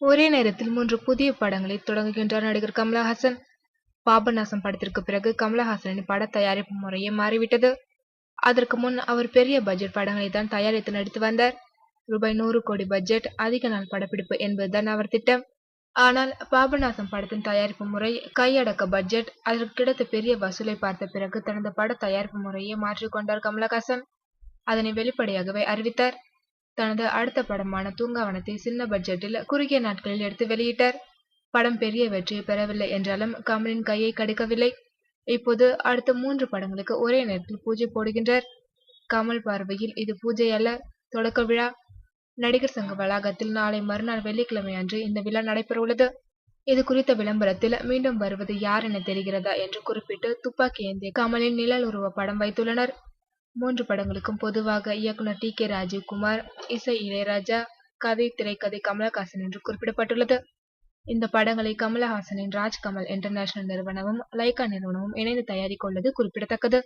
ஒரே நேரத்தில் 3 புதிய படங்களை தொடங்குகின்றார் நடிகர் கமலஹாசன். பாபநாசம் படத்திற்கு பிறகு கமலஹாசனின் பட தயாரிப்பு முறையே மாறிவிட்டது. அதற்கு முன் அவர் பெரிய பட்ஜெட் படங்களை தான் தயாரித்து நடித்து வந்தார். ரூபாய் 100 கோடி பட்ஜெட், அதிக நாள் படப்பிடிப்பு என்பதுதான் அவர் திட்டம். ஆனால் பாபநாசம் படத்தின் தயாரிப்பு முறை, கையடக்க பட்ஜெட், அதற்கு கிடைத்த பெரிய வசூலை பார்த்த பிறகு தனது பட தயாரிப்பு முறையை மாற்றிக்கொண்டார் கமலஹாசன். அதனை வெளிப்படையாகவே அறிவித்தார். தனது அடுத்த படமான தூங்காவனத்தை சின்ன பட்ஜெட்டில் குறுகிய நாட்களில் எடுத்து வெளியிட்டார். படம் பெரிய வெற்றியை பெறவில்லை என்றாலும் கமலின் கையை கடிக்கவில்லை. இப்போது அடுத்த 3 படங்களுக்கு ஒரே நேரத்தில் பூஜை போடுகின்றார். கமல் பார்வையில் இது பூஜை அல்ல, தொடக்க விழா. நடிகர் சங்க வளாகத்தில் நாளை மறுநாள் வெள்ளிக்கிழமை அன்று இந்த விழா நடைபெறவுள்ளது. இது குறித்த விளம்பரத்தில் மீண்டும் வருவது யார் என தெரிகிறதா என்று குறிப்பிட்டு துப்பாக்கி ஏந்திய கமலின் நிழல் உருவ படம் வைத்துள்ளனர். 3 படங்களுக்கும் பொதுவாக இயக்குனர் டி.கே. ராஜீவ்குமார், இசை இளையராஜா, கதை திரைக்கதை கமலஹாசன் என்று குறிப்பிடப்பட்டுள்ளது. இந்த படங்களை கமலஹாசனின் ராஜ்கமல் இன்டர்நேஷனல் நிறுவனமும் லைகா நிறுவனமும் இணைந்து தயாரிக்க உள்ளது குறிப்பிடத்தக்கது.